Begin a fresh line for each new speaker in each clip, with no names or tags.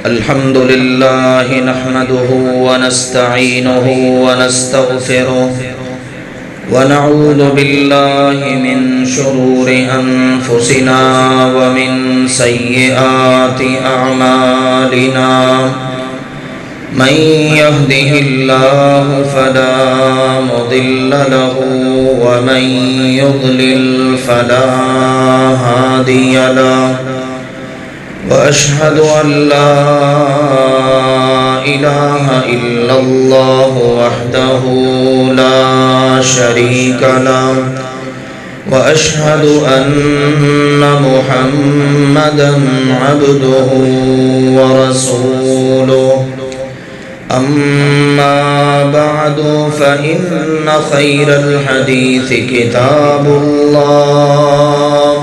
الحمد لله نحمده ونستعينه ونستغفره ونعوذ بالله من شرور أنفسنا ومن سيئات أعمالنا من يهده الله فلا مضل له ومن يضلل فلا هادي له وأشهد أن لا إله إلا الله وحده لا شريك له وأشهد أن محمدا عبده ورسوله أما بعد فإن خير الحديث كتاب الله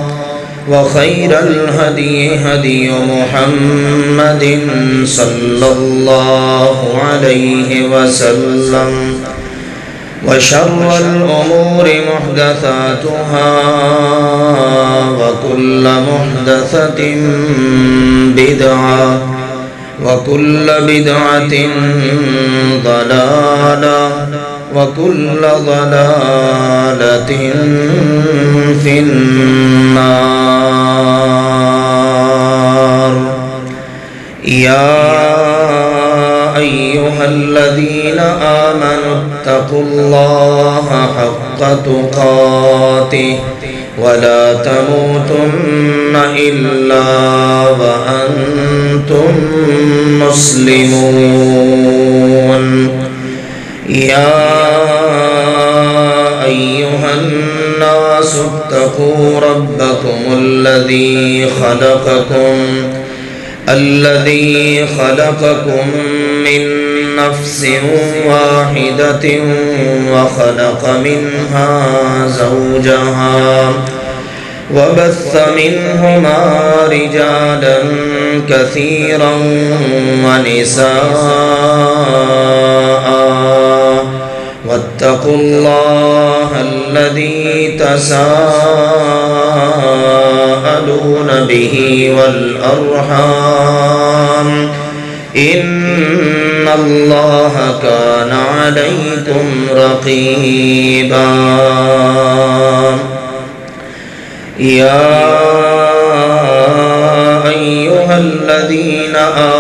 وخير الهدي هدي محمد صلى الله عليه وسلم وشر الأمور محدثاتها وكل محدثة بدعة وكل بدعة ضلالة وكل ضلالة في النار. يا أيها الذين آمنوا اتقوا الله حق تقاته ولا تموتن إلا وأنتم مسلمون. يا أيها الناس اتقوا ربكم الذي خلقكم من نفس واحدة وخلق منها زوجها وبث منهما رجالا كثيرا ونساء واتقوا الله الذي تساءلون به والأرحام إن الله كان عليكم رقيبا. يا أيها الذين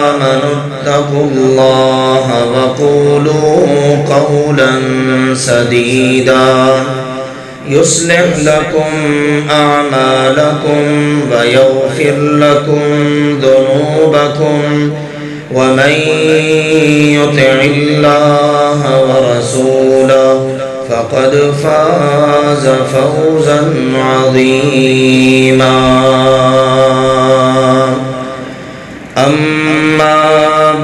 آمنوا اتقوا الله وقولوا قولا سديدا يصلح لكم أعمالكم ويغفر لكم ذنوبكم ومن يطع الله ورسوله فقد فاز فوزا عظيما. أما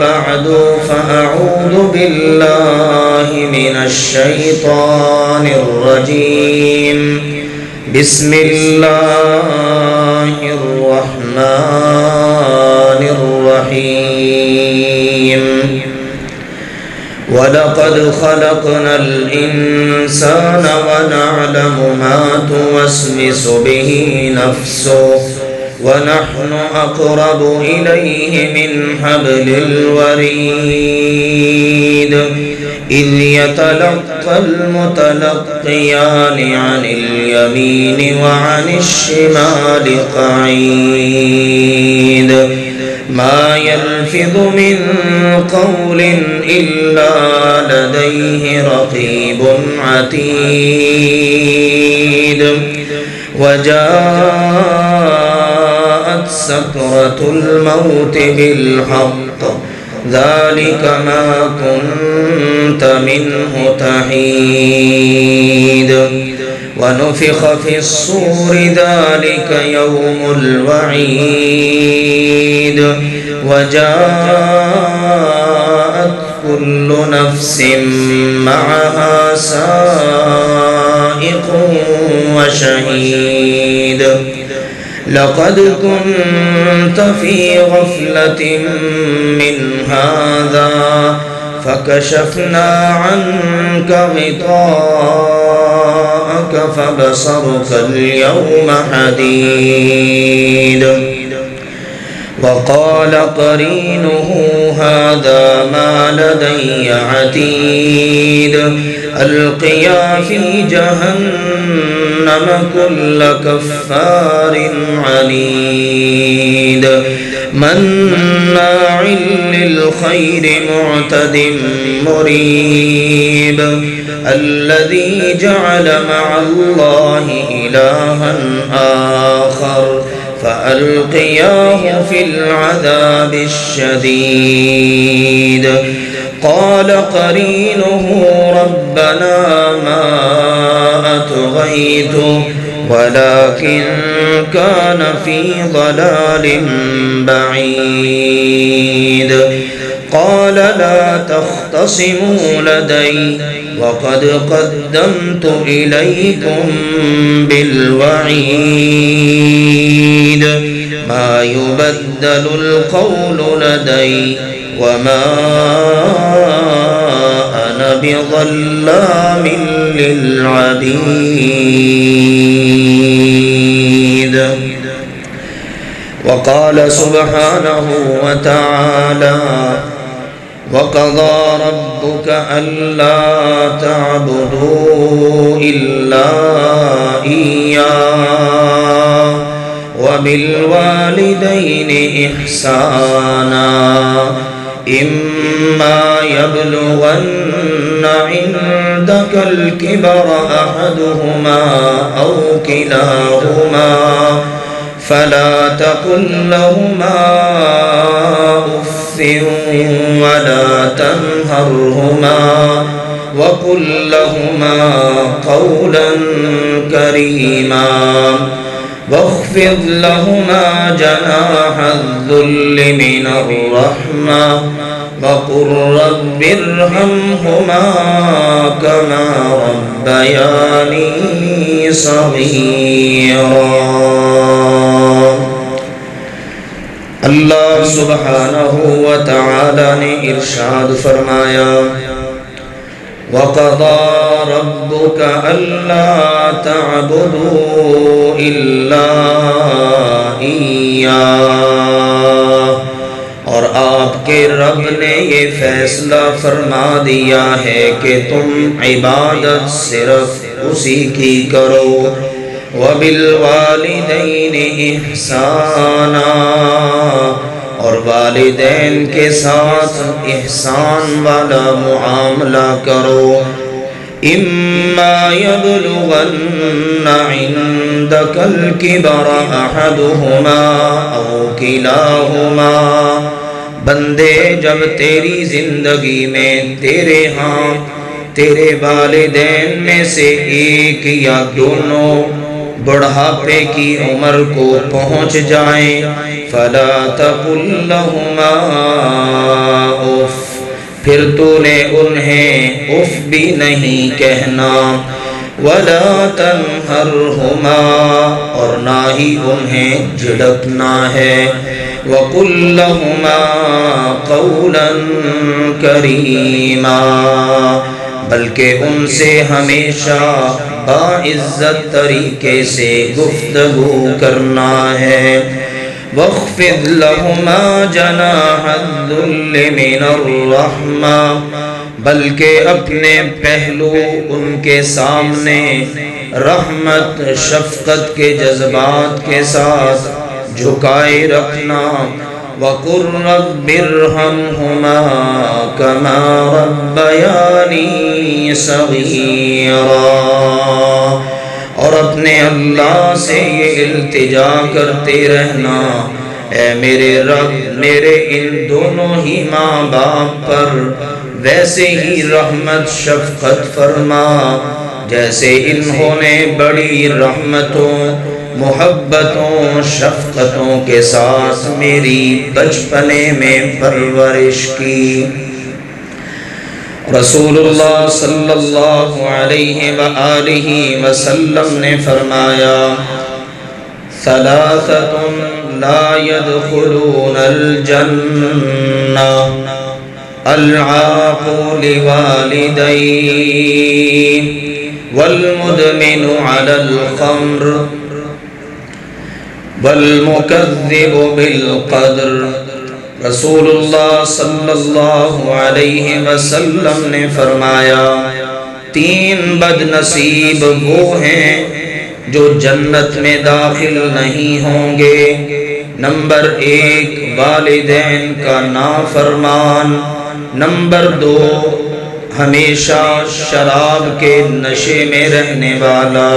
بعد فأعوذ بالله من الشيطان الرجيم. بسم الله الرحمن الرحيم. ولقد خلقنا الإنسان ونعلم ما توسوس به نفسه ونحن أقرب إليه من حبل الوريد إذ يتلقى المتلقيان عن اليمين وعن الشمال قعيد ما يلفظ من قول إلا لديه رقيب عتيد. وجاءت سكرة الموت بالحق ذلك ما كنت منه تحيد. ونفخ في الصور ذلك يوم الوعيد. وجاءت كل نفس معها سائق وشهيد. لقد كنت في غفلة من هذا فكشفنا عنك غطاءك فبصرك اليوم حديد. وقال قرينه هذا ما لدي عتيد ألقيا في جهنم كل كفار عنيد مناع للخير معتد مريب الذي جعل مع الله إلها آخر فألقياه في العذاب الشديد قال قرينه ربنا ما أطغيته ولكن كان في ضلال بعيد قال لا تختصموا لدي وقد قدمت إليكم بالوعيد ما يبدل القول لدي وما أنا بظلام للعبيد. وقال سبحانه وتعالى وقضى ربك ألا تعبدوا إلا إياه وبالوالدين إحسانا إما يبلغن عندك الكبر أحدهما أو كلاهما فلا تقل لهما أف ولا تنهرهما وقل لهما قولا كريما واخفض لهما جناح الذل من الرحمة وقل رب ارحمهما كما ربياني صغيرا. اللہ سبحانہ وتعالی نے ارشاد فرمایا وَقَضَى رَبُّكَ أَلَّا تَعْبُدُوا إِلَّا إِيَّاهُ، اور آپ کے رب نے یہ فیصلہ فرما دیا ہے کہ تم عبادت صرف اسی کی کرو. وَبِالْوَالِدَيْنِ إِحْسَانًا، اور والدین کے ساتھ احسان والا معاملہ کرو. إِمَّا يَبْلُغَنَّ عِندَكَ الْكِبَرَ أَحَدُهُمَا أَوْ كِلَاهُمَا، بندے جب تیری زندگی میں تیرے ہاں تیرے والدین میں سے ایک یا دونوں بڑھاپے کی عمر کو پہنچ جائیں فلا تقل لهما اف، پھر تو نے انہیں اف بھی نہیں کہنا. ولا تنہرهما، اور نہ ہی انہیں جھڑکنا ہے. وقل لهما قولا کریما، بلکہ ان سے ہمیشہ باعزت طریقے سے گفتگو کرنا ہے. واخفض لهما جناح الذل من الرحمة، بلکہ اپنے پہلو ان کے سامنے رحمت شفقت کے جذبات کے ساتھ جھکائے رکھنا. وَقُلْ رَبِّ ارْحَمْهُمَا كَمَا رَبَّيَانِي صَغِيرًا، اور اپنے اللہ سے یہ التجا کرتے رہنا اے میرے رب میرے ان دونوں ہی ماں باپ پر ویسے ہی رحمت شفقت فرما جیسے انہوں نے بڑی رحمتوں محبتوں شفقتوں کے ساتھ میری بچپنے میں پرورش کی. رسول اللہ صلی اللہ علیہ وآلہ وسلم نے فرمایا ثلاثة لا يدخلون الجنة العاق لوالديه والمدمن على الخمر والمكذب بالقدر۔ رسول اللہ صلی اللہ علیہ وسلم نے فرمایا 3 بد نصیب وہ ہیں جو جنت میں داخل نہیں ہوں گے۔ نمبر 1 والدین کا نافرمان، نمبر 2 ہمیشہ شراب کے نشے میں رہنے والا،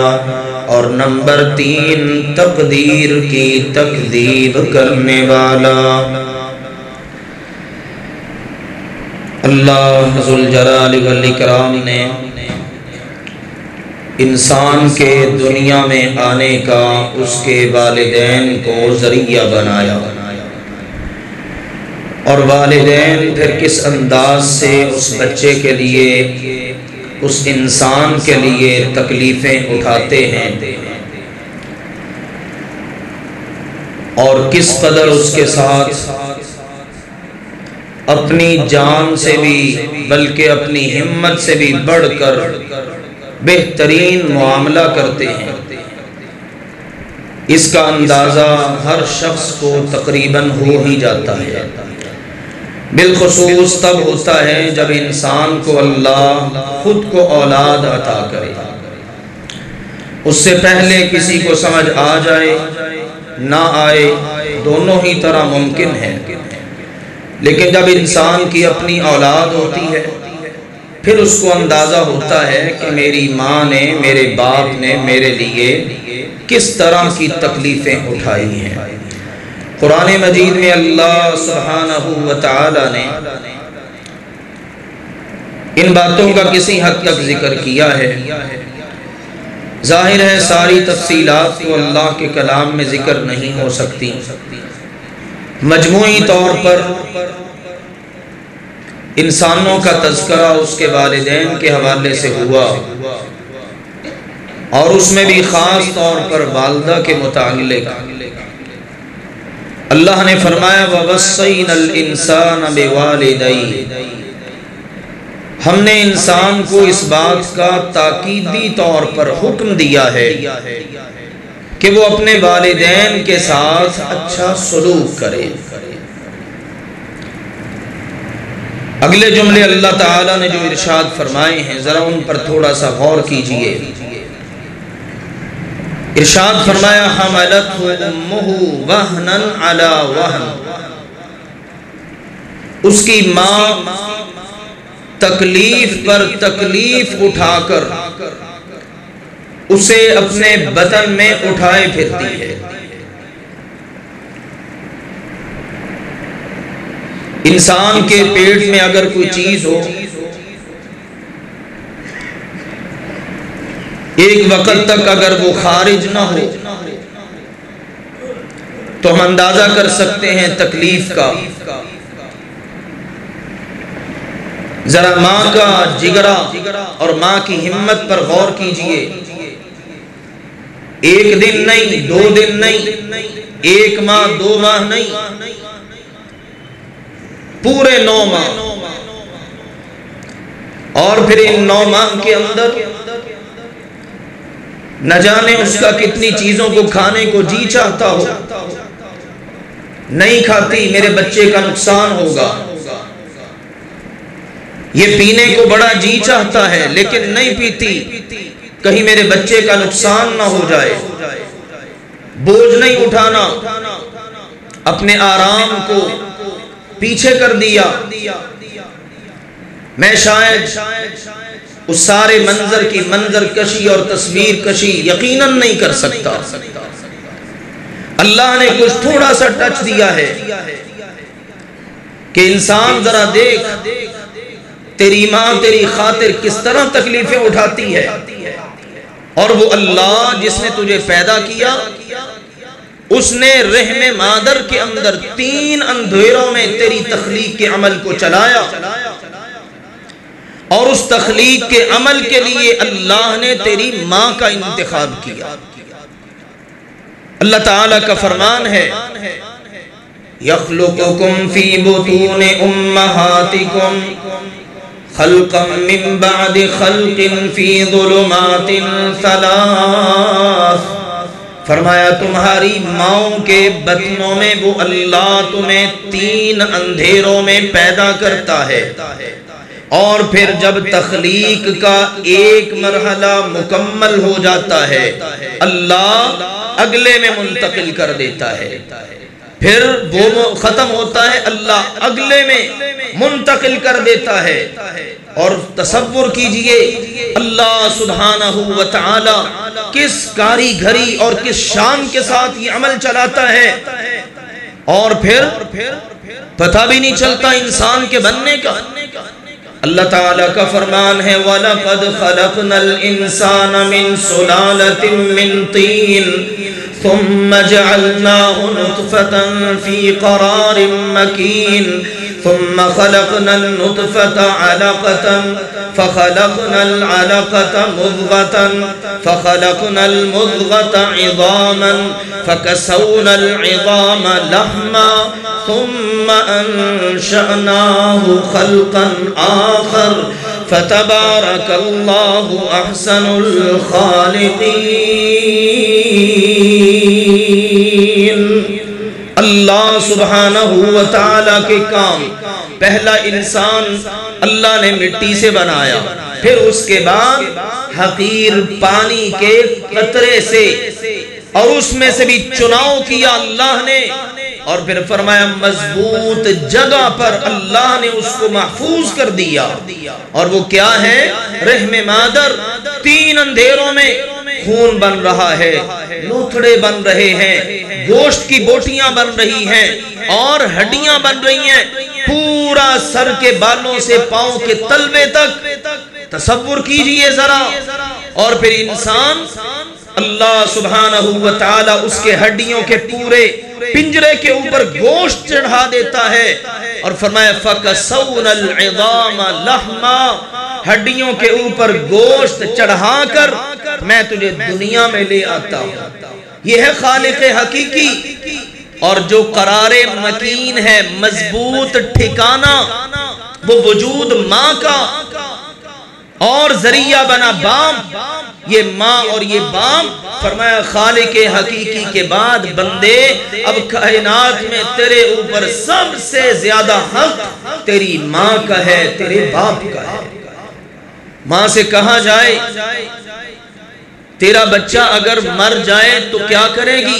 اور نمبر 3 تقدیر کی تکذیب کرنے والا۔ اللہ ذوالجلال والاکرام نے انسان کے دنیا میں آنے کا اس کے والدین کو ذریعہ بنایا، اور والدین پھر کس انداز سے اس بچے کے لیے، اس انسان کے لیے تکلیفیں اٹھاتے ہیں، اور کس قدر اس کے ساتھ اپنی جان سے بھی بلکہ اپنی ہمت سے بھی بڑھ کر بہترین معاملہ کرتے ہیں، اس کا اندازہ ہر شخص کو تقریباً ہو ہی جاتا ہے۔ بالخصوص تب ہوتا ہے جب انسان کو اللہ خود کو اولاد عطا کرے۔ اس سے پہلے کسی کو سمجھ آ جائے نہ آئے، دونوں ہی طرح ممکن ہے، لیکن جب انسان کی اپنی اولاد ہوتی ہے پھر اس کو اندازہ ہوتا ہے کہ میری ماں نے، میرے باپ نے میرے لیے کس طرح کی تکلیفیں اٹھائی ہیں۔ قرآن مجید میں اللہ سبحانہ وتعالی نے ان باتوں کا کسی حد تک ذکر کیا ہے۔ ظاہر ہے ساری تفصیلات تو اللہ کے کلام میں ذکر نہیں ہو سکتی، مجموعی طور پر انسانوں کا تذکرہ اس کے والدین کے حوالے سے ہوا، اور اس میں بھی خاص طور پر والدہ کے متعلق اللہ نے فرمایا وَوَصَّيْنَا الْإِنسَانَ بِوَالِدَيْهِ۔ ہم نے انسان کو اس بات کا تاکیدی طور پر حکم دیا ہے کہ وہ اپنے والدین کے ساتھ اچھا سلوک کرے۔ اگلے جملے اللہ تعالیٰ نے جو ارشاد فرمائے ہیں ذرا ان پر تھوڑا سا غور کیجئے۔ ارشاد فرمایا حملتہ امہ وہنا علی وہن، اس کی ماں تکلیف پر تکلیف اٹھا کر اسے اپنے بدن میں اٹھائے پھرتی ہے۔ انسان کے پیٹ میں اگر کوئی چیز ہو، ایک وقت تک اگر وہ خارج نہ ہو تو ہم اندازہ کر سکتے ہیں تکلیف کا۔ ذرا ماں کا جگرا اور ماں کی ہمت پر غور کیجئے۔ 1 دن نہیں، 2 دن نہیں، 1 ماہ 2 ماہ نہیں، پورے 9 ماہ، اور پھر ان 9 ماہ کے اندر نہ جانے اس کا کتنی چیزوں کو کھانے کو جی چاہتا ہو، نہیں کھاتی میرے بچے کا نقصان ہوگا، یہ پینے کو بڑا جی چاہتا ہے لیکن نہیں پیتی کہیں میرے بچے کا نقصان نہ ہو جائے، بوجھ نہیں اٹھانا، اپنے آرام کو پیچھے کر دیا۔ میں شاید اس سارے منظر کی منظر کشی اور تصویر کشی یقیناً نہیں کر سکتا۔ اللہ نے کچھ تھوڑا سا ٹچ دیا ہے کہ انسان ذرا دیکھ تیری ماں تیری خاطر کس طرح تکلیفیں اٹھاتی ہے، اور وہ اللہ جس نے تجھے پیدا کیا اس نے رحم مادر کے اندر 3 اندھیروں میں تیری تخلیق کے عمل کو چلایا، اور اس تخلیق کے عمل کے لیے اللہ نے تیری ماں کا انتخاب کیا۔ اللہ تعالیٰ کا فرمان ہے يَخْلُقُكُمْ فِي بُطُونِ أُمَّهَاتِكُمْ خَلْقًا مِّن بَعْدِ خَلْقٍ فِي ظُلُمَاتٍ 3 فرمایا تمہاری ماؤں کے بطنوں میں وہ اللہ تمہیں 3 اندھیروں میں پیدا کرتا ہے، اور پھر جب تخلیق کا ایک مرحلہ مکمل ہو جاتا ہے اللہ اگلے میں منتقل کر دیتا ہے، پھر وہ ختم ہوتا ہے اللہ اگلے میں منتقل کر دیتا ہے۔ اور تصور کیجئے اللہ سبحانہ و تعالی کس کاریگری اور کس شان کے ساتھ یہ عمل چلاتا ہے، اور پھر پتہ بھی نہیں چلتا انسان کے بننے کا۔ اللہ تعالیٰ کا فرمان ہے وَلَقَدْ خَلَقْنَا الْإِنسَانَ مِنْ صُلَالَةٍ مِّن طِينٍ ثُمَّ جَعَلْنَاهُ نُطْفَةً فِي قَرَارٍ مَّكِينٍ ثم خلقنا النطفة علقة فخلقنا العلقة مضغة فخلقنا المضغة عظاما فكسونا العظام لحما ثم أنشأناه خلقا آخر فتبارك الله أحسن الخالقين۔ اللہ سبحانہ و تعالیٰ کے کام، پہلا انسان اللہ نے مٹی سے بنایا، پھر اس کے بعد حقیر پانی کے قطرے سے، اور اس میں سے بھی چناؤ کیا اللہ نے، اور پھر فرمایا مضبوط جگہ پر اللہ نے اس کو محفوظ کر دیا، اور وہ کیا ہے؟ رحم مادر۔ 3 اندھیروں میں خون بن رہا ہے، لوتھڑے بن رہے ہیں، گوشت کی بوٹیاں بن رہی ہیں، اور ہڈیاں بن رہی ہیں، پورا سر کے بالوں سے پاؤں کے تلوے تک تصور کیجئے ذرا۔ اور پھر انسان اللہ سبحانہ و تعالی اس کے ہڈیوں کے پورے پنجرے کے اوپر گوشت چڑھا دیتا ہے، اور فرمایا فَكَسَوْنَا الْعِظَامَ لَحْمًا، ہڈیوں کے اوپر گوشت چڑھا کر میں تجھے دنیا میں لے آتا ہوں۔ یہ ہے خالق حقیقی، اور جو قرار مکین ہے، مضبوط ٹھکانہ، وہ وجود ماں کا، اور ذریعہ بنا باپ، یہ ماں اور یہ باپ۔ فرمایا خالق حقیقی کے بعد بندے اب کائنات میں تیرے اوپر سب سے زیادہ حق تیری ماں کا ہے، تیرے باپ کا ہے۔ ماں سے کہا جائے تیرا بچہ اگر مر جائے تو کیا کرے گی؟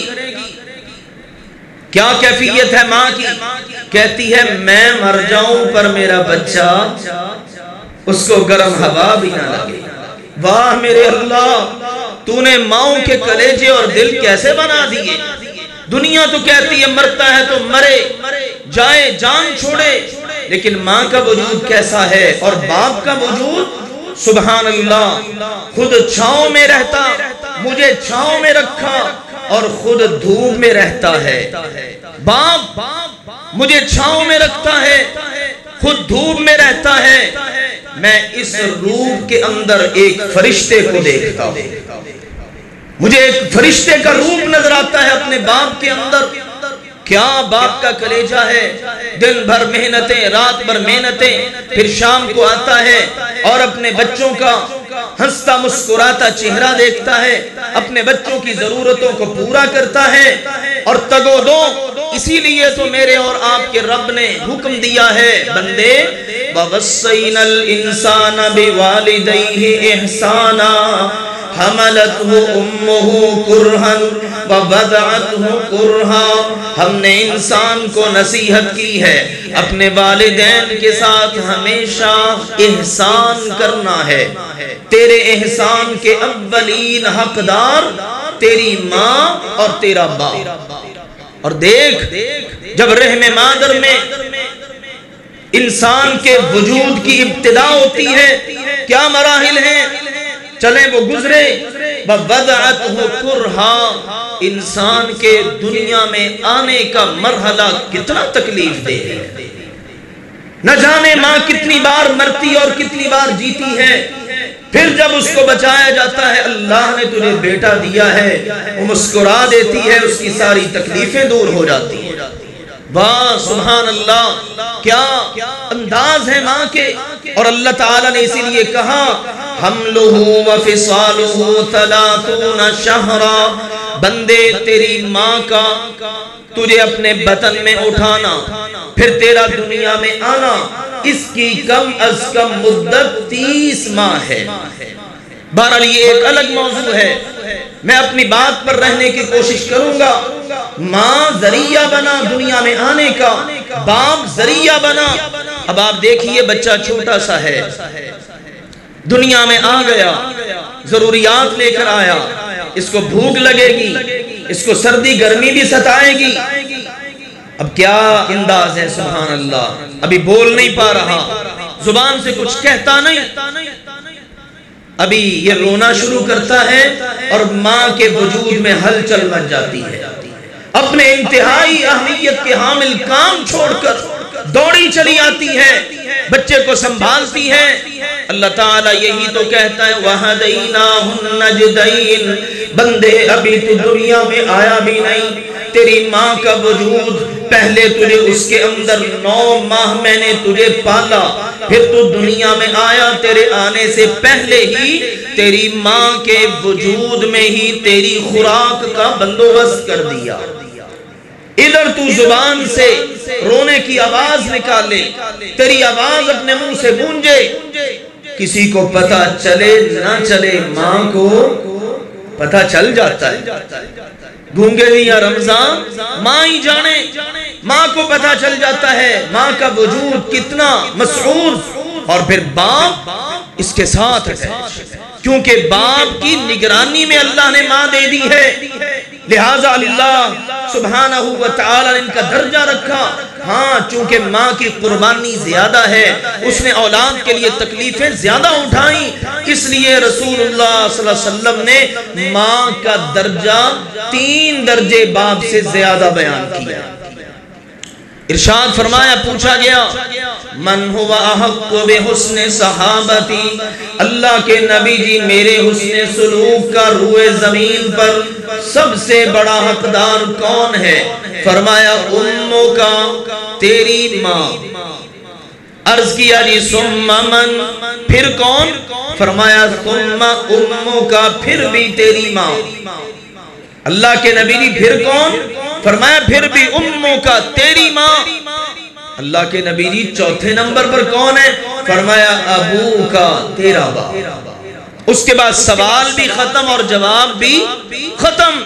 کیا کیفیت ہے ماں کی؟ کہتی ہے میں مر جاؤں پر میرا بچہ اس کو گرم ہوا بھی نہ لگے۔ واہ میرے اللہ، تو نے ماؤں کے کلیجے اور دل کیسے بنا دیے۔ دنیا تو کہتی ہے مرتا ہے تو مرے، جائے جان چھوڑے، لیکن ماں کا وجود کیسا ہے، اور باپ کا وجود سبحان اللہ، خود چھاؤں میں رہتا، مجھے چھاؤں میں رکھا، اور خود دھوپ میں رہتا ہے۔ باپ مجھے چھاؤں میں رکھتا ہے، خود دھوپ میں رہتا ہے۔ میں اس روح کے اندر ایک فرشتے کو دیکھتا ہوں، مجھے ایک فرشتے کا روح نظر آتا ہے اپنے باپ کے اندر۔ کیا باپ کا کلیجہ ہے، دن بھر محنتیں، رات بھر محنتیں، پھر شام کو آتا ہے اور اپنے بچوں کا ہنستا مسکراتا چہرہ دیکھتا ہے، اپنے بچوں کی ضرورتوں کو پورا کرتا ہے، اور تگو دو۔ اسی لیے تو میرے اور آپ کے رب نے حکم دیا ہے بندے وَوَصَّيْنَا الْإِنسَانَ بِوَالِدَيْهِ إِحْسَانًا حملته امه کرہا ووضعته کرہا۔ ہم نے انسان کو نصیحت کی ہے اپنے والدین کے ساتھ ہمیشہ احسان کرنا ہے۔ تیرے احسان کے اولین حقدار تیری ماں اور تیرا باپ۔ اور دیکھ جب رحم مادر میں انسان کے وجود کی ابتدا ہوتی ہے کیا مراحل ہیں، چلیں وہ گزرے۔ وَوَضَعَتْهُ كُرْهًا، انسان کے دنیا میں آنے کا مرحلہ کتنا تکلیف دہ ہے، نہ جانے ماں کتنی بار مرتی اور کتنی بار جیتی ہے۔ پھر جب اس کو بچایا جاتا ہے اللہ نے تجھے بیٹا دیا ہے، وہ مسکرا دیتی ہے، اس کی ساری تکلیفیں دور ہو جاتی ہیں۔ واہ سبحان اللہ، کیا انداز ہے ماں کے۔ اور اللہ تعالیٰ نے اسی لیے کہا حملہ وفصالہ 30 شہرا، بندے تیری ماں کا تجھے اپنے بطن میں اٹھانا پھر تیرا دنیا میں آنا، اس کی کم از کم مدت 30 ماہ ہے۔ بہرحال یہ ایک الگ موضوع ہے، میں اپنی بات پر رہنے کی کوشش کروں گا۔ ماں ذریعہ بنا دنیا میں آنے کا، باپ ذریعہ بنا۔ اب آپ دیکھیے بچہ چھوٹا سا ہے، دنیا میں آ گیا، ضروریات لے کر آیا، اس کو بھوک لگے گی، اس کو سردی گرمی بھی ستائے گی۔ اب کیا انداز ہے، سبحان اللہ، ابھی بول نہیں پا رہا، زبان سے کچھ کہتا نہیں، ابھی یہ رونا شروع کرتا ہے اور ماں کے وجود میں ہلچل مچ جاتی ہے۔ اپنے انتہائی اہمیت کے حامل کام چھوڑ کر دوڑی چلی آتی ہے، بچے کو سنبھالتی ہے۔ اللہ تعالیٰ یہی تو کہتا ہے وَهَدَيْنَاهُ النَّجْدَيْنِ، بندے ابھی تو دنیا میں آیا بھی نہیں، تیری ماں کا وجود پہلے تجھے اس کے اندر 9 ماہ میں نے تجھے پالا، پھر تو دنیا میں آیا، تیرے آنے سے پہلے ہی تیری ماں کے وجود میں ہی تیری خوراک کا بندوبست کر دیا۔ ادھر تو زبان سے رونے کی آواز نکالے، تیری آواز اپنے منہ سے گونجے، کسی کو پتہ چلے نہ چلے ماں کو پتہ چل جاتا ہے۔ گونگے یا رمضان ماں ہی جانے، ماں کو پتہ چل جاتا ہے ماں کا وجود کتنا مسعور، اور پھر باپ اس کے ساتھ ہے، کیونکہ باپ کی نگرانی میں اللہ نے ماں دے دی ہے، لہٰذا اللہ سبحانہ وتعالی نے ان کا درجہ رکھا۔ ہاں چونکہ ماں کی قربانی زیادہ ہے، اس نے اولاد کے لیے تکلیفیں زیادہ اٹھائیں، اس لیے رسول اللہ صلی اللہ علیہ وسلم نے ماں کا درجہ 3 درجے باپ سے زیادہ بیان کیا۔ ارشاد فرمایا، پوچھا گیا من هو احق بحسن صحابتی، اللہ کے نبی جی میرے حسن سلوک کا روئے زمین پر سب سے بڑا حقدار کون ہے؟ فرمایا امو کا، تیری ماں۔ عرض کیا جی ثم من، پھر کون؟ فرمایا ثم امو کا، پھر بھی تیری ماں۔ اللہ کے نبی جی پھر کون؟ فرمایا پھر بھی امو کا، تیری ماں۔ اللہ کے نبی جی چوتھے نمبر پر کون ہے؟ فرمایا ابو کا، تیرا باپ۔ اس کے بعد سوال بھی ختم اور جواب بھی ختم۔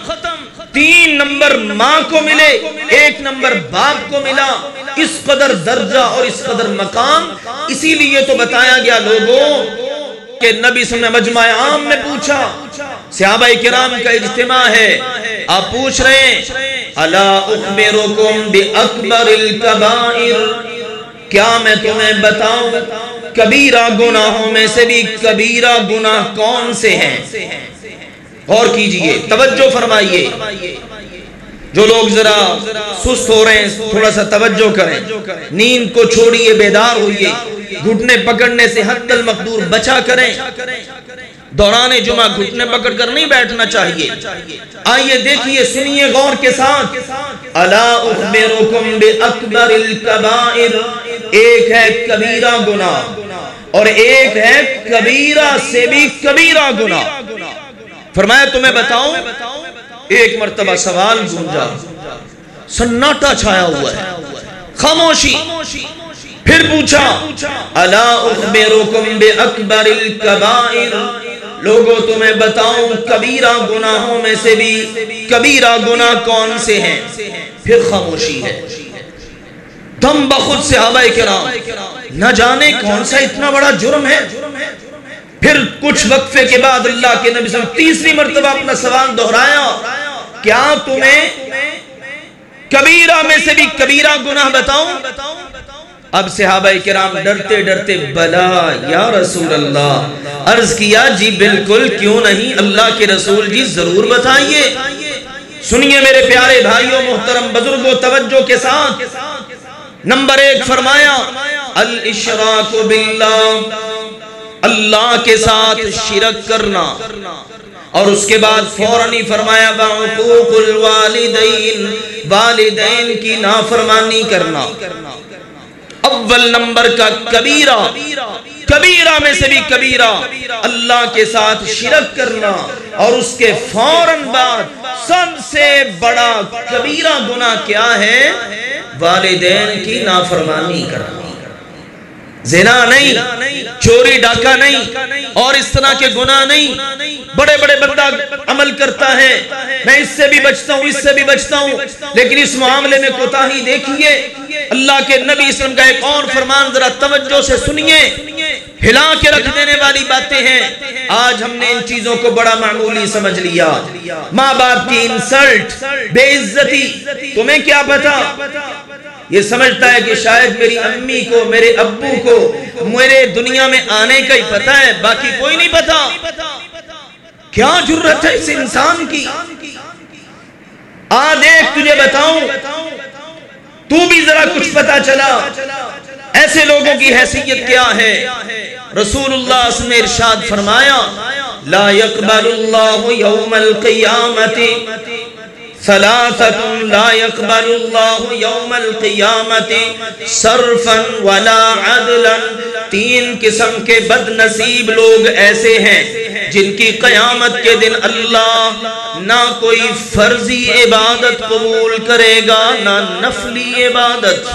3 نمبر ماں کو ملے، 1 نمبر باپ کو ملا، اس قدر درجہ اور اس قدر مقام۔ اسی لیے تو بتایا گیا لوگوں کہ نبی صلی اللہ علیہ وسلم مجمع عام میں پوچھا، صحابہ کرام کا اجتماع ہے، آپ پوچھ رہے ہیں الا اخبرکم باکبر الکبائر، کیا میں تمہیں بتاؤں کبیرہ گناہوں میں سے بھی کبیرہ گناہ کون سے ہیں؟ غور کیجئے، توجہ فرمائیے، جو لوگ ذرا سست ہو رہے ہیں تھوڑا سا توجہ کریں، نیند کو چھوڑیے، بیدار ہوئیے، گھٹنے پکڑنے سے حد المقدور بچا کریں، دوران جمعہ گھٹنے پکڑ کر نہیں بیٹھنا چاہیے۔ آئیے دیکھیے، سنیے غور کے ساتھ، الا اخبرکم باکبر الکبائر، ایک ہے کبیرہ گناہ اور ایک ہے کبیرہ سے بھی کبیرہ گناہ۔ فرمایا تمہیں بتاؤں؟ ایک مرتبہ سوال گونجا، سناٹا چھایا ہوا ہے، خاموشی۔ پھر پوچھا الا اخبرکم باکبر الکبائر، لوگوں تمہیں بتاؤں کبیرہ گناہوں میں سے بھی کبیرہ گناہ کون سے ہیں؟ پھر خاموشی ہے۔ دم بخود صحابہ کرام نہ جانے کون سا اتنا بڑا جرم ہے۔ پھر کچھ وقفے کے بعد اللہ کے نبی صلی اللہ علیہ وسلم تیسری مرتبہ اپنا سوال دہرایا، کیا تمہیں کبیرہ میں سے بھی کبیرہ گناہ بتاؤں؟ اب صحابہ کرام ڈرتے ڈرتے بلا یا رسول اللہ، عرض کیا جی بالکل، کیوں نہیں اللہ کے رسول جی ضرور بتائیے۔ سنیے میرے پیارے بھائیوں، محترم بزرگوں، توجہ کے ساتھ۔ نمبر 1 فرمایا الاشراک باللہ، اللہ کے ساتھ شرک کرنا، اور اس کے بعد فوراً ہی فرمایا وحقوق الوالدین، والدین کی نافرمانی کرنا۔ اول نمبر کا کبیرہ، کبیرہ میں سے بھی کبیرہ اللہ کے ساتھ شرک کرنا، اور اس کے فوراً بعد سب سے بڑا کبیرہ گناہ کیا ہے؟ والدین کی نافرمانی کرنا۔ زنا نہیں، چوری ڈاکہ نہیں، اور اس طرح کے گناہ نہیں۔ بڑے بڑے بندہ عمل کرتا ہے، میں اس سے بھی بچتا ہوں، اس سے بھی بچتا ہوں، لیکن اس معاملے میں کوتاہی دیکھیے۔ اللہ کے نبی صلی اللہ علیہ وسلم کا ایک اور فرمان ذرا توجہ سے سنیے، ہلا کے رکھ دینے والی باتیں ہیں۔ آج ہم نے ان چیزوں کو بڑا معمولی سمجھ لیا۔ ماں باپ کی انسلٹ، بے عزتی، تمہیں کیا پتا؟ یہ سمجھتا ہے کہ شاید میری امی کو، میرے ابو کو میرے دنیا میں آنے کا ہی پتا ہے، باقی کوئی نہیں پتا۔ کیا جرت ہے اس انسان کی؟ دیکھ تجھے بتاؤں، تو بھی ذرا کچھ پتا چلا ایسے لوگوں کی حیثیت کیا ہے۔ رسول اللہ صلی اللہ علیہ وسلم نے ارشاد فرمایا، لا يقبل اللہ یوم القیامت ثلاثۃ لا يقبل اللہ یوم القیامت صرفا ولا عدلا۔ تین قسم کے بد نصیب لوگ ایسے ہیں جن کی قیامت کے دن اللہ نہ کوئی فرضی عبادت قبول کرے گا نہ نفلی عبادت۔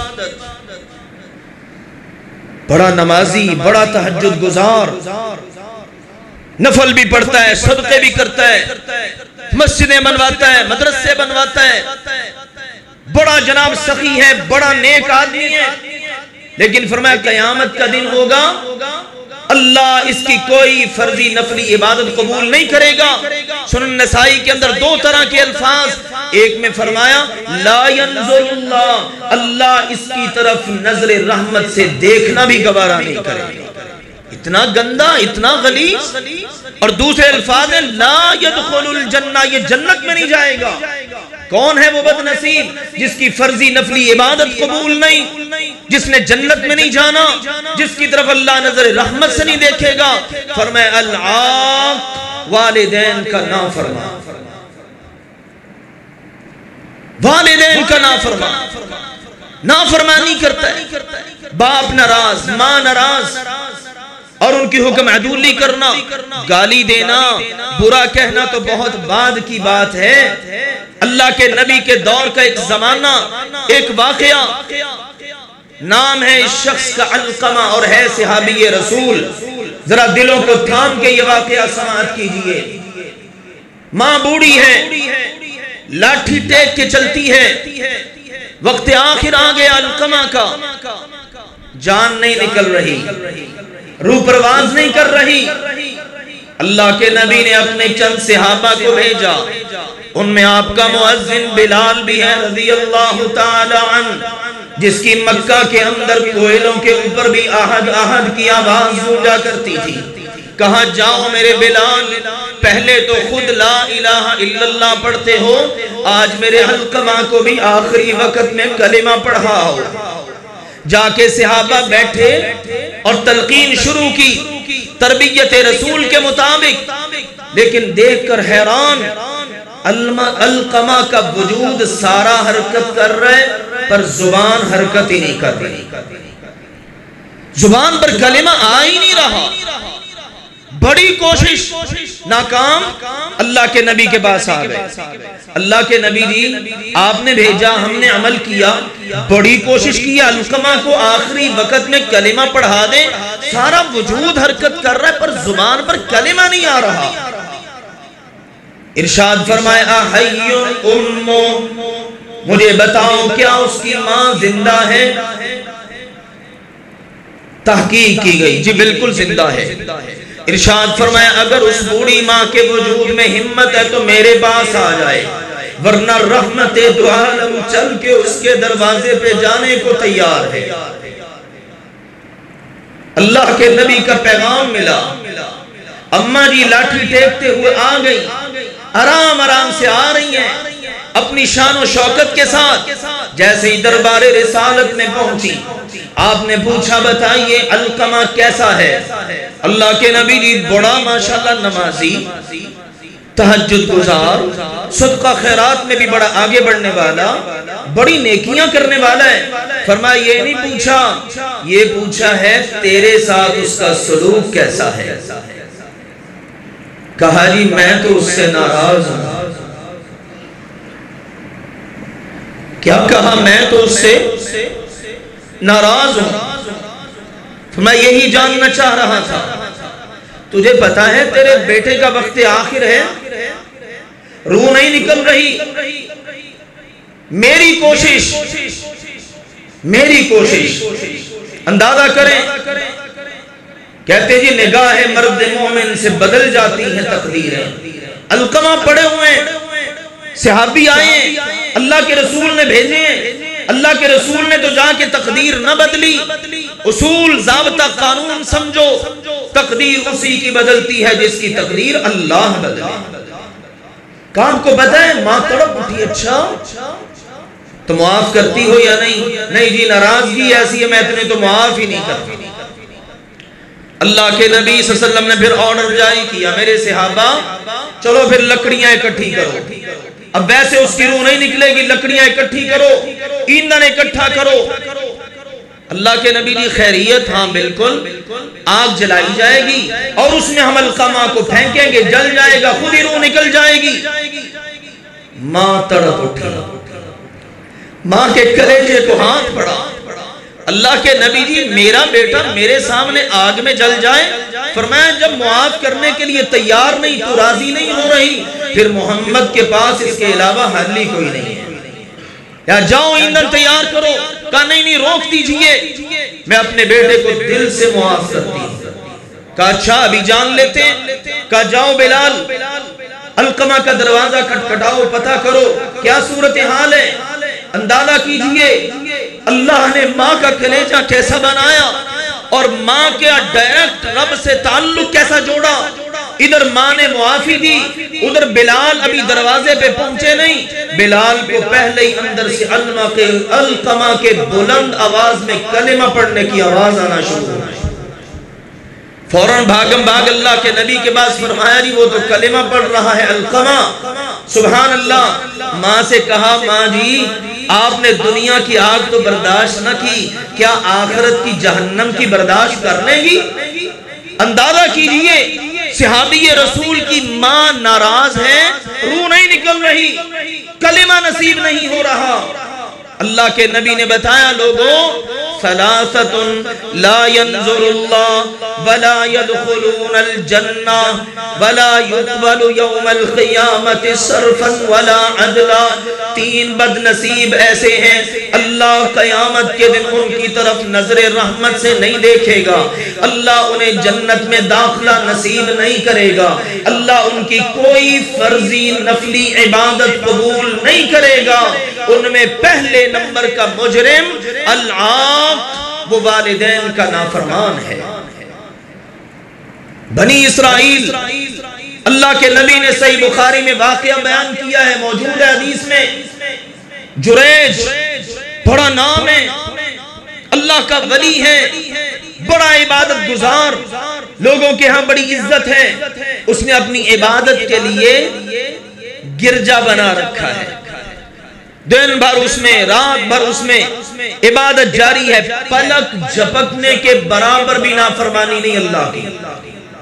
بڑا نمازی، بڑا تہجد گزار، نفل بھی پڑھتا ہے، صدقے بھی کرتا ہے، مسجدیں بنواتا ہے، مدرسے بنواتا ہے، بڑا جناب سخی ہے، بڑا نیک آدمی ہے، لیکن فرمایا قیامت کا دن ہوگا اللہ اس کی کوئی فرضی نفلی عبادت قبول نہیں کرے گا۔ سنن نسائی کے اندر دو طرح کے الفاظ، ایک میں فرمایا لا ينظر اللہ، اللہ اس کی طرف نظر رحمت سے دیکھنا بھی گوارا نہیں کرے گا۔ اتنا گندا، اتنا غلیظ۔ اور دوسرے الفاظ ہے لا يدخل الجنہ، یہ جنت میں نہیں جائے گا۔ کون ہے وہ بد نصیب؟ جس کی فرضی نفلی عبادت قبول نہیں، جس نے جنت میں نہیں جانا، جس کی طرف اللہ نظر رحمت سے نہیں دیکھے گا۔ فرمایا العاق، والدین کا نافرمان، والدین کا نافرمان، نافرمانی کرتا ہے، باپ ناراض، ماں ناراض، اور ان کی حکم عدولی کرنا، گالی دینا، برا کہنا تو بہت بعد کی بات ہے۔ اللہ کے نبی کے دور کا ایک زمانہ، ایک واقعہ، نام ہے اس شخص کا علقمہ اور ہے صحابی رسول۔ ذرا دلوں کو تھام کے یہ واقعہ سماعت کیجئے۔ ماں بوڑھی ہے، لاٹھی ٹیک کے چلتی ہے، وقت آخر آ گیا علقمہ کا، جان نہیں نکل رہی، روح پرواز نہیں کر رہی۔ اللہ کے نبی نے اپنے چند صحابہ کو بھیجا، ان میں آپ کا مؤذن بلال بھی ہے رضی اللہ تعالی عنہ، جس کی مکہ کے اندر کوئلوں کے اوپر بھی آہد آہد کی آواز گونجا کرتی تھی۔ کہا جاؤ میرے بلال، پہلے تو خود لا الہ الا اللہ پڑھتے ہو، آج میرے علقمہ کو بھی آخری وقت میں کلمہ پڑھاؤ۔ جا کے صحابہ بیٹھے اور تلقین شروع کی تربیت رسول کے مطابق، لیکن دیکھ کر حیران، علقمہ کا وجود سارا حرکت کر رہے پر زبان حرکت ہی نہیں کر رہی، زبان پر کلمہ آ ہی نہیں رہا۔ بڑی کوشش ناکام، اللہ کے نبی کے پاس آ گئے۔ اللہ کے نبی جی آپ نے بھیجا، ہم نے عمل کیا، بڑی کوشش کی، علقمہ کو آخری وقت میں کلمہ پڑھا دیں، سارا وجود حرکت کر رہا ہے پر زبان پر کلمہ نہیں آ رہا۔ ارشاد فرمائے احی امو، مجھے بتاؤ کیا اس کی ماں زندہ ہے؟ تحقیق کی گئی، جی بالکل زندہ ہے۔ ارشاد فرمایا اگر اس بوڑھی ماں کے وجود میں ہمت ہے تو میرے پاس آ جائے، ورنہ رحمت دو عالم چل کے اس کے دروازے پہ جانے کو تیار ہے۔ اللہ کے نبی کا پیغام ملا، اماں جی لاٹھی ٹیکتے ہوئے آ گئی، آرام آرام سے آ رہی ہیں اپنی شان و شوکت کے ساتھ۔ جیسے ہی دربار رسالت میں پہنچی، آپ نے پوچھا بتائیے علقمہ کیسا ہے؟ اللہ کے نبی جی بڑا ماشاءاللہ نمازی، تہجد گزار، صدقہ خیرات میں بھی بڑا آگے بڑھنے والا، بڑی نیکیاں کرنے والا ہے۔ فرمایا یہ نہیں پوچھا، یہ پوچھا ہے تیرے ساتھ اس کا سلوک کیسا ہے؟ کہا جی میں تو اس سے ناراض ہوں، کہا میں تو اس سے ناراض ہوں. میں یہی جاننا چاہ رہا تھا تجھے پتا ہے تیرے بیٹے کا وقت آخر ہے, روح نہیں نکل رہی, میری کوشش اندازہ کریں. کہتے جی نگاہ مرد مومن سے بدل جاتی ہیں تقدیریں. علقمہ پڑے ہوئے صحابی آئے, اللہ کے رسول نے بھیجے, اللہ کے رسول نے تو جا کے تقدیر نہ بدلی. اصول ضابطہ قانون سمجھو, تقدیر اسی کی بدلتی ہے جس کی تقدیر اللہ بدلے. کام کو بتائیں ماں تڑپ اٹھی, اچھا تو معاف کرتی ہو یا نہیں؟ نہیں جی ناراضگی ایسی ہے میں اتنے تو معاف ہی نہیں کرتی. اللہ کے نبی صلی اللہ علیہ وسلم نے پھر آرڈر جاری کیا, میرے صحابہ چلو پھر لکڑیاں اکٹھی کرو. اب ویسے اس کی روح نہیں نکلے گی, لکڑیاں اکٹھی کرو, ایندھن اکٹھا کرو. اللہ کے نبی جی خیریت؟ ہاں بالکل. آگ جلائی جائے گی اور اس میں ہم علقمہ کو پھینکیں گے, جل جائے گا, خود ہی روح نکل جائے گی. ماں تڑپ اٹھی, ماں کے کلیجے کو ہاتھ پڑا. اللہ کے نبی جی میرا بیٹا میرے سامنے آگ میں جل جائے. فرمایا جب معاف کرنے کے لیے تیار نہیں تو راضی نہیں ہو رہی, پھر محمد کے پاس اس کے علاوہ حل ہی کوئی نہیں ہے, یا جاؤ ایندھن تیار کرو. کہا نہیں روک دیجئے, میں اپنے بیٹے کو دل سے معاف کرتی ہوں. کہا اچھا ابھی جان لیتے ہیں. کہا جاؤ بلال علقمہ کا دروازہ کھٹکھٹاؤ, پتہ کرو کیا صورتحال ہے. اندازہ کیجئے اللہ نے ماں کا کلیجہ کیسا بنایا اور ماں کے ڈائریکٹ رب سے تعلق کیسا جوڑا. ادھر ماں نے معافی دی, ادھر بلال ابھی دروازے پہ پہنچے نہیں, بلال کو پہلے ہی اندر سے علقمہ کے بلند آواز میں کلمہ پڑھنے کی آواز آنا شروع ہو. فوراً بھاگم بھاگ اللہ کے نبی کے پاس, فرمایا جی وہ تو کلمہ پڑھ رہا ہے علقمہ. سبحان اللہ. ماں سے کہا ماں جی آپ نے دنیا کی آگ تو برداشت نہ کی, کیا آخرت کی جہنم کی برداشت کر لیں گی؟ اندازہ کیجئے صحابی رسول کی ماں ناراض ہے, روح نہیں نکل رہی, کلمہ نصیب نہیں ہو رہا. اللہ کے نبی نے بتایا لوگوں ثلاثت لا ينظر اللہ ولا يدخلون الجنہ ولا يقبل يوم القیامت صرفا ولا عدلا. تین بد نصیب ایسے ہیں اللہ قیامت کے دن ان کی طرف نظر رحمت سے نہیں دیکھے گا, اللہ انہیں جنت میں داخلہ نصیب نہیں کرے گا, اللہ ان کی کوئی فرضی نفلی عبادت قبول نہیں کرے گا. ان میں پہلے نمبر کا مجرم العاق, وہ والدین کا نافرمان ہے. بنی اسرائیل, اللہ کے نبی نے صحیح بخاری میں واقعہ بیان کیا ہے, موجود ہے حدیث میں. جریج بڑا نام ہے, اللہ کا ولی ہے, بڑا عبادت گزار, لوگوں کے ہاں بڑی عزت ہے. اس نے اپنی عبادت کے لیے گرجا بنا رکھا ہے, دن بھر اس میں رات بھر اس میں عبادت جاری ہے, پلک جھپکنے کے برابر بھی نافرمانی نہیں اللہ کی,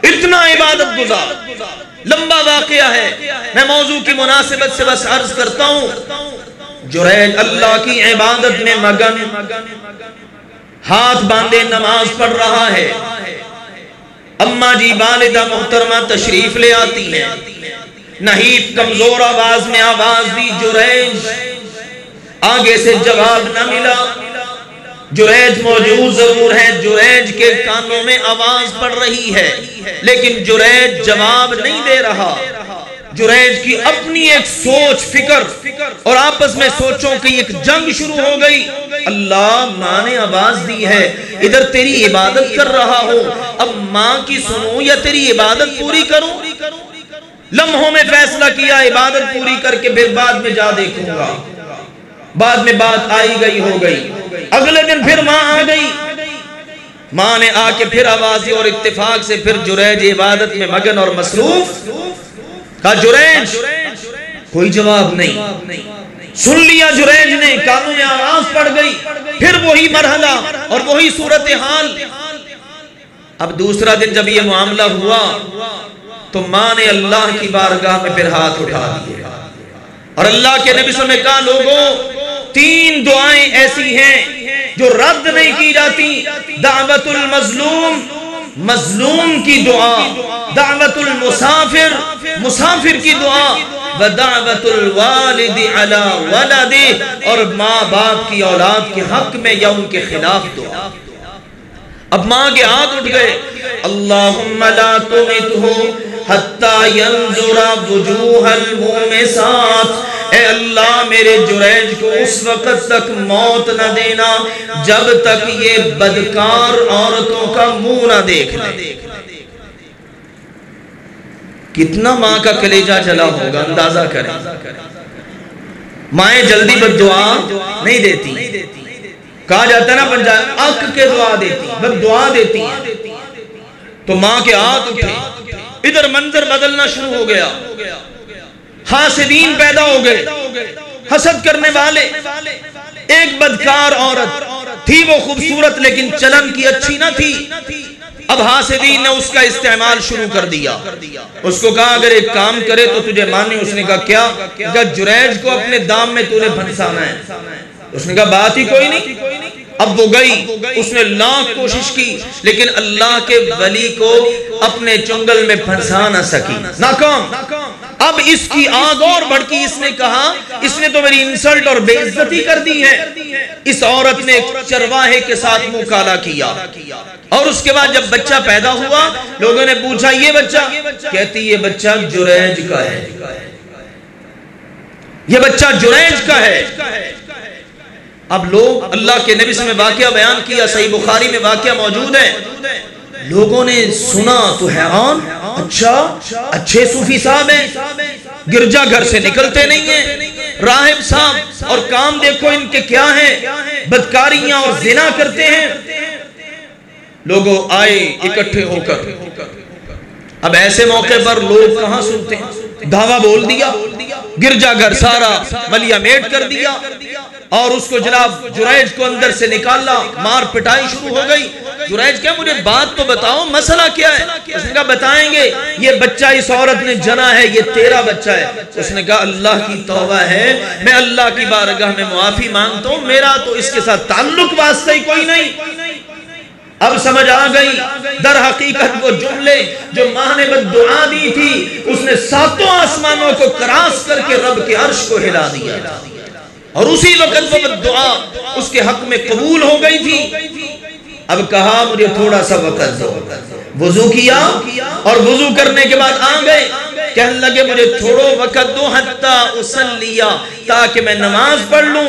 اتنا عبادت گزار. لمبا واقعہ ہے, میں موضوع کی مناسبت سے بس عرض کرتا ہوں. جریج اللہ کی عبادت میں مگن, ہاتھ باندھے نماز پڑھ رہا ہے. اماں جی والدہ محترمہ تشریف لے آتی ہیں, نحیف کمزور آواز میں آواز دی جریج, آگے سے جواب نہ ملا. جریج موجود ضرور ہے, جریج کے کانوں میں آواز پڑ رہی ہے, لیکن جریج جواب نہیں دے رہا. جریج کی اپنی ایک سوچ فکر اور آپس میں سوچوں کی ایک جنگ شروع ہو گئی. اللہ ماں نے آواز دی ہے, ادھر تیری عبادت کر رہا ہو, اب ماں کی سنوں یا تیری عبادت پوری کروں؟ لمحوں میں فیصلہ کیا عبادت پوری کر کے پھر بعد میں جا دیکھوں گا. بعد میں بات آئی گئی ہو گئی. اگلے دن پھر ماں آ گئی, ماں نے آ کے پھر آواز دی اور اتفاق سے پھر جریج عبادت میں مگن اور مصروف. کہا جریج, کوئی جواب نہیں. سن لیا جریج نے, کانوں میں آواز پڑ گئی, پھر وہی مرحلہ اور وہی صورتحال. اب دوسرا دن جب یہ معاملہ ہوا تو ماں نے اللہ کی بارگاہ میں پھر ہاتھ اٹھا دیا اور اللہ کے نبی صلی اللہ علیہ وسلم نے کہا لوگوں 3 دعائیں ایسی ہیں جو رد نہیں کی جاتی. دعوت المظلوم، مظلوم کی دعا. دعوت المسافر، مسافر کی دعا. ودعوت الوالد علی ولدہ، اور ماں باپ کی اولاد کے حق میں یا ان کے خلاف دعا. اب ماں کے ہاتھ اٹھ گئے. اللہم لا تمتہ حتی ینظر وجوہ المومسات، اے اللہ میرے جریج کو اس وقت تک موت نہ دینا جب تک یہ بدکار عورتوں کا منہ نہ دیکھ لے. کتنا ماں کا کلیجہ جلا ہوگا اندازہ کریں. مائیں جلدی بد دعا نہیں دیتی. کہا جاتا ہے نا پنجاب اک کے دعا دیتی، بد دعا دیتی ہیں. تو ماں کے ہاتھ اٹھے. ادھر منظر بدلنا شروع ہو گیا. حاسدین پیدا ہو گئے، حسد کرنے والے. ایک بدکار عورت تھی، وہ خوبصورت لیکن چلن کی اچھی نہ تھی. اب حاسدین نے اس کا استعمال شروع کر دیا. اس کو کہا اگر ایک کام کرے تو تجھے مانے. اس نے کہا کیا؟ کہا جریج کو اپنے دام میں تو نے پھنسانا ہے. اس نے کہا بات ہی کوئی نہیں. اب وہ گئی، اس نے لاکھ کوشش کی لیکن اللہ کے ولی کو اپنے چنگل میں پھنسا نہ سکی، ناکام. اب اس کی آگ اور بڑھکی. اس نے کہا اس نے تو میری انسلٹ اور بے عزتی کر دی ہے. اس عورت نے ایک چرواہے کے ساتھ منہ کالا کیا. اور اس کے بعد جب بچہ پیدا ہوا لوگوں نے پوچھا یہ بچہ؟ کہتی یہ بچہ جریج کا ہے، یہ بچہ جریج کا ہے. اب لوگ اللہ کے نبی سے میں واقعہ بیان کیا، صحیح بخاری میں واقعہ موجود ہے. لوگوں نے سنا تو حیران، اچھا اچھے صوفی صاحب ہیں، گرجا گھر سے نکلتے نہیں ہیں، راہب صاحب، اور کام دیکھو ان کے کیا ہیں، بدکاریاں اور زنا کرتے ہیں. لوگوں آئے اکٹھے ہو کر. اب ایسے موقع پر لوگ کہاں سنتے ہیں؟ دھاوا بول دیا، گرجا گھر سارا ملیا میٹ کر دیا، اور اس کو جناب جریج کو اندر سے نکالا. مار پٹائی شروع ہو گئی. جریج کہا مجھے بات تو بتاؤ، مسئلہ کیا ہے؟ اس نے کہا بتائیں گے، یہ بچہ اس عورت نے جنا ہے، یہ تیرا بچہ ہے. اس نے کہا اللہ کی توبہ ہے، میں اللہ کی بارگاہ میں معافی مانگتا ہوں، میرا تو اس کے ساتھ تعلق واسطہ ہی کوئی نہیں. اب سمجھ آ گئی در حقیقت وہ جملے جو ماں نے بد دعا دی تھی اس نے 7 آسمانوں کو کراس کر کے رب کے عرش کو ہلا دیا تھا. اور اسی وقت وہ بد دعا اس کے حق میں قبول ہو گئی تھی. اب کہا مجھے تھوڑا سا وقت دو. وضو کیا اور وضو کرنے کے بعد آ گئے. کہنے لگے مجھے تھوڑا وقت دو حتی اسلیہ، تاکہ میں نماز پڑھ لوں.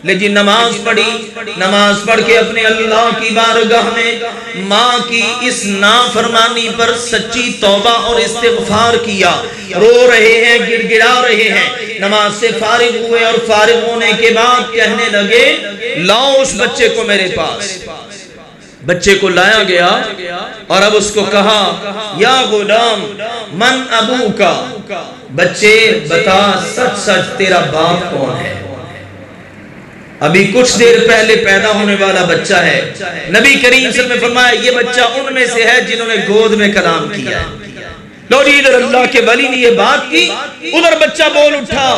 لیکن نماز پڑھی، نماز پڑھ کے اپنے اللہ کی بارگاہ میں ماں کی اس نافرمانی پر سچی توبہ اور استغفار کیا. رو رہے ہیں، گڑ گڑا رہے ہیں. نماز سے فارغ ہوئے اور فارغ ہونے کے بعد کہنے لگے لاؤ اس بچے کو میرے پاس. بچے کو لایا گیا اور اب اس کو کہا یا غلام من ابو کا، بچے بتا سچ سچ تیرا باپ کون ہے؟ ابھی کچھ دیر پہلے پیدا ہونے والا بچہ ہے. نبی کریم صلی اللہ علیہ وسلم نے فرمایا یہ بچہ ان میں سے ہے جنہوں نے گود میں کلام کیا. لو جی ادھر اللہ کے ولی نے یہ بات کی، ادھر بچہ بول اٹھا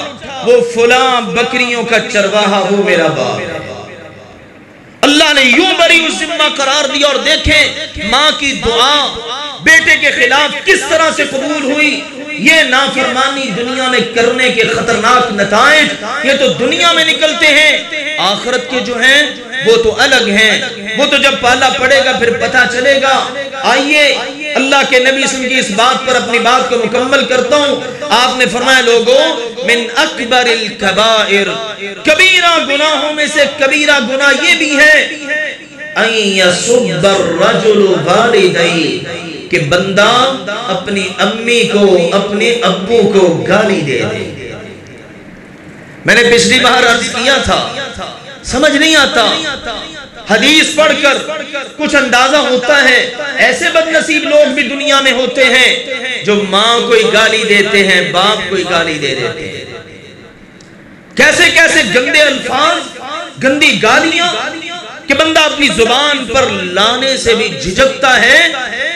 وہ فلاں بکریوں کا چرواہا وہ میرا باپ ہے. اللہ نے یوں بری اس ذمہ قرار دیا. اور دیکھیں ماں کی دعا بیٹے کے خلاف کس طرح سے قبول ہوئی. یہ نافرمانی دنیا میں کرنے کے خطرناک نتائج یہ تو دنیا میں نکلتے ہیں، آخرت کے جو ہیں وہ تو الگ ہیں. وہ تو جب پالا پڑے گا پھر پتہ چلے گا. آئیے اللہ کے نبی صلی اللہ علیہ وسلم کی اس بات پر اپنی بات کو مکمل کرتا ہوں. آپ نے فرمایا لوگوں من اکبر الکبائر، کبیرہ گناہوں میں سے کبیرہ گناہ یہ بھی ہے ان یسب الرجل والدیہ، کہ بندہ اپنی امی کو اپنے ابو کو گالی دے دے. میں نے پچھلی بار عرض کیا تھا سمجھ نہیں آتا، حدیث پڑھ کر کچھ اندازہ ہوتا ہے. ایسے بد نصیب لوگ بھی دنیا میں ہوتے ہیں جو ماں کو گالی دیتے ہیں، باپ کو گالی دے دیتے ہیں. کیسے کیسے گندے الفاظ، گندی گالیاں کہ بندہ اپنی زبان پر لانے سے بھی جھجکتا ہے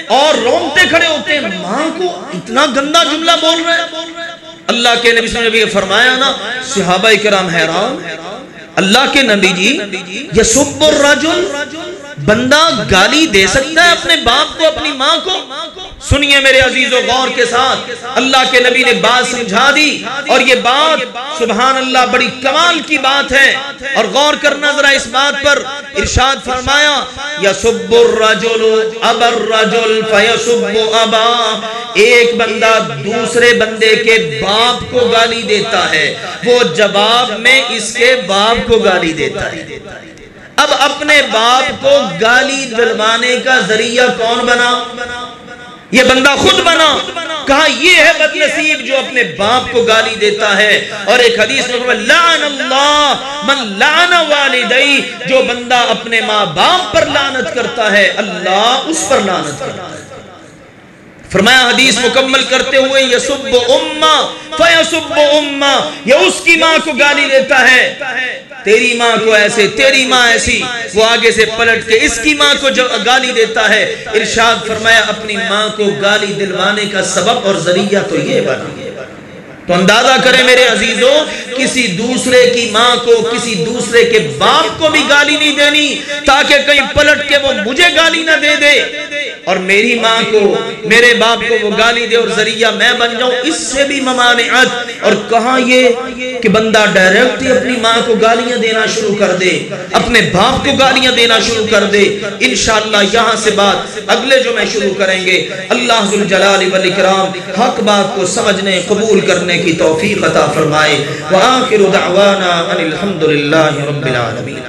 اور رونگتے کھڑے ہوتے ہیں. ماں کو اتنا گندا جملہ بول رہے ہیں. اللہ کے نبی صلی اللہ علیہ وسلم نے فرمایا نا، صحابہ کرام حیران اللہ کے نبی جی یسب الرجل، بندہ گالی دے سکتا ہے اپنے باپ کو، اپنی ماں کو؟ سنیے میرے عزیزو غور کے ساتھ، اللہ کے نبی نے بات سمجھا دی، اور یہ بات سبحان اللہ بڑی کمال کی بات ہے، اور غور کرنا ذرا اس بات پر۔ ارشاد فرمایا یسب الرجل ابا الرجل فیسب ابا، ایک بندہ دوسرے بندے کے باپ کو گالی دیتا ہے، وہ جواب میں اس کے باپ کو گالی دیتا ہے۔ اب اپنے باپ کو گالی دلوانے کا ذریعہ کون بنا؟ یہ بندہ خود بنا۔ کہا یہ ہے بد نصیب جو اپنے باپ کو گالی دیتا ہے۔ اور ایک حدیث میں فرمایا لعن اللہ من لعن والدی، جو بندہ اپنے ماں باپ پر لعنت کرتا ہے اللہ اس پر لعنت کرتا ہے۔ فرمایا حدیث مکمل کرتے ہوئے یسب امہ فیسب امہ، یہ اس کی ماں کو گالی دیتا ہے، تیری ماں کو ایسے، تیری ماں ایسی، وہ آگے سے پلٹ کے اس کی ماں کو جو گالی دیتا ہے۔ ارشاد فرمایا اپنی ماں کو گالی دلوانے کا سبب اور ذریعہ تو یہ بنا۔ تو اندازہ کریں میرے عزیزو، کسی دوسرے کی ماں کو، کسی دوسرے کے باپ کو بھی گالی نہیں دینی، تاکہ کہیں پلٹ کے وہ مجھے گالی نہ دے دے، اور میری ماں کو، میرے باپ کو وہ گالی دے اور ذریعہ میں بن جاؤں، اس سے بھی ممانعت۔ اور کہاں یہ کہ بندہ ڈائریکٹ ہی اپنی ماں کو گالیاں دینا شروع کر دے، اپنے باپ کو گالیاں دینا شروع کر دے۔ انشاءاللہ یہاں سے بات اگلے جو میں شروع کریں گے۔ اللہ ذوالجلال والاکرام حق بات کو سمجھنے، قبول کرنے کی توفیق عطا فرمائے۔ وآخر دعوانا ان الحمدللہ رب العالمین۔